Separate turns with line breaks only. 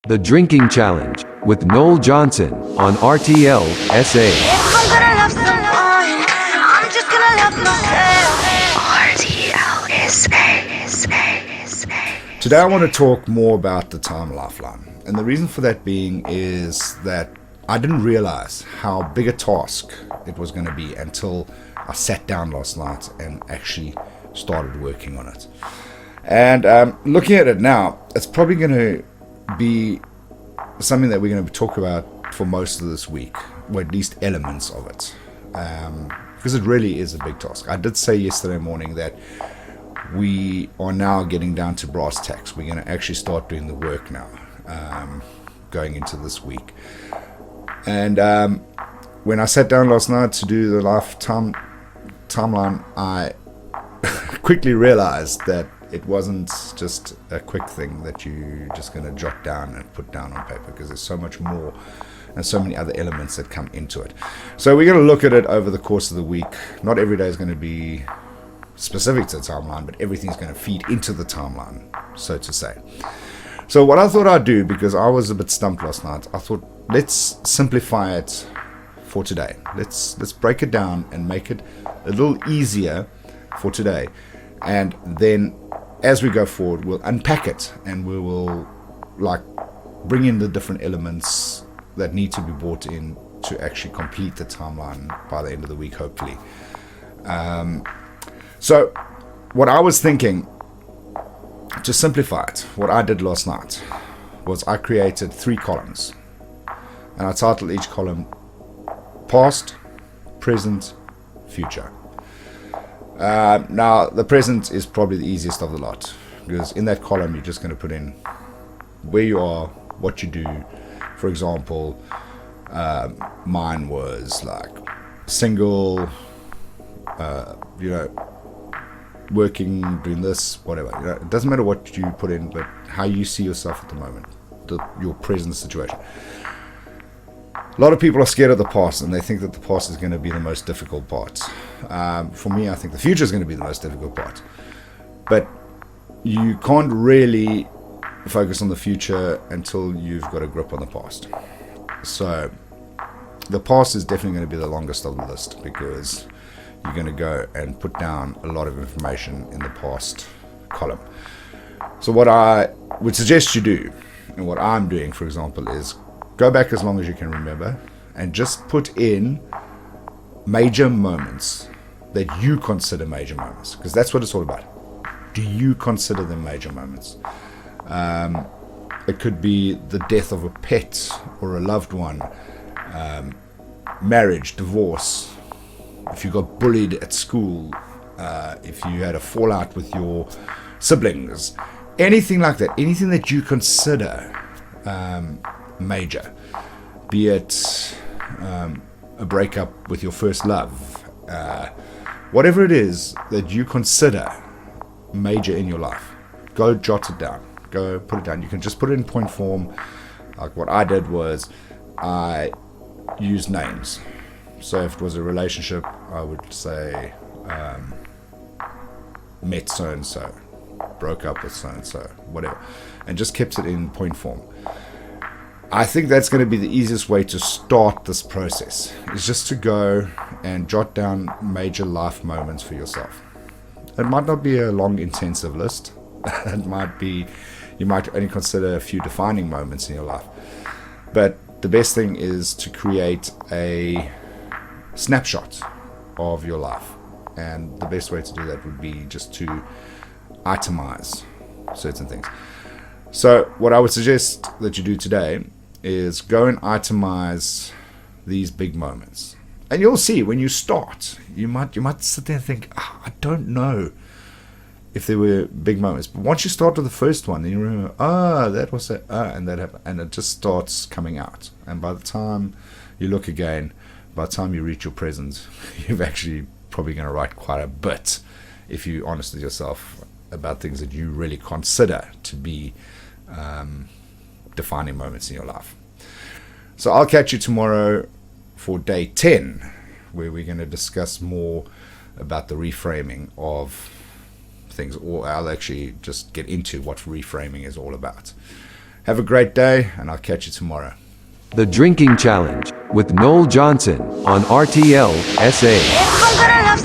The Drinking Challenge with Noel Johnson on RTL SA.
If I'm gonna love someone, I'm just gonna love myself.
RTL SA. Today I want to talk more about the time lifeline. And the reason for that being is that I didn't realize how big a task it was going to be until I sat down last night and actually started working on it. And looking at it now, it's probably going to be something that we're going to talk about for most of this week, or at least elements of it, because it really is a big task. I did say yesterday morning that we are now getting down to brass tacks. We're going to actually start doing the work now, going into this week. And when I sat down last night to do the timeline, I quickly realized that it wasn't just a quick thing that you're just going to jot down and put down on paper, because there's so much more and so many other elements that come into it. So we're going to look at it over the course of the week. Not every day is going to be specific to the timeline, but everything's going to feed into the timeline, so to say. So what I thought I'd do, because I was a bit stumped last night, I thought let's simplify it for today. Let's break it down and make it a little easier for today. And then as we go forward, we'll unpack it and we will bring in the different elements that need to be brought in to actually complete the timeline by the end of the week, hopefully. So what I was thinking, to simplify it, what I did last night was I created 3 columns, and I titled each column Past, Present, Future. Now, the present is probably the easiest of the lot, because in that column you're just going to put in where you are, what you do. For example, mine was single, working, doing this, whatever. It doesn't matter what you put in, but how you see yourself at the moment, your present situation. A lot of people are scared of the past, and they think that the past is going to be the most difficult part. For me, I think the future is going to be the most difficult part. But you can't really focus on the future until you've got a grip on the past. So the past is definitely going to be the longest of the list, because you're going to go and put down a lot of information in the past column. So what I would suggest you do, and what I'm doing, for example, is go back as long as you can remember and just put in major moments that you consider major moments, because that's what it's all about. Do you consider them major moments? It could be the death of a pet or a loved one, marriage, divorce, if you got bullied at school, if you had a fallout with your siblings, anything like that, anything that you consider major, be it a breakup with your first love, whatever it is that you consider major in your life, go jot it down, go put it down. You can just put it in point form. Like what I did was I used names. So if it was a relationship, I would say met so-and-so, broke up with so-and-so, whatever, and just kept it in point form. I think that's going to be the easiest way to start this process, is just to go and jot down major life moments for yourself. It might not be a long, intensive list. It might be, you might only consider a few defining moments in your life. But the best thing is to create a snapshot of your life. And the best way to do that would be just to itemize certain things. So what I would suggest that you do today is go and itemize these big moments, and you'll see when you start, you might sit there and think, I don't know if there were big moments, but once you start with the first one, then you remember, that was it, and that happened, and it just starts coming out. And by the time you look again, by the time you reach your present, you've actually probably going to write quite a bit, if you're honest with yourself about things that you really consider to be defining moments in your life. So I'll catch you tomorrow for day 10, where we're going to discuss more about the reframing of things, or I'll actually just get into what reframing is all about. Have a great day, and I'll catch you tomorrow.
The Drinking Challenge with Noel Johnson on RTL SA.
If I'm gonna love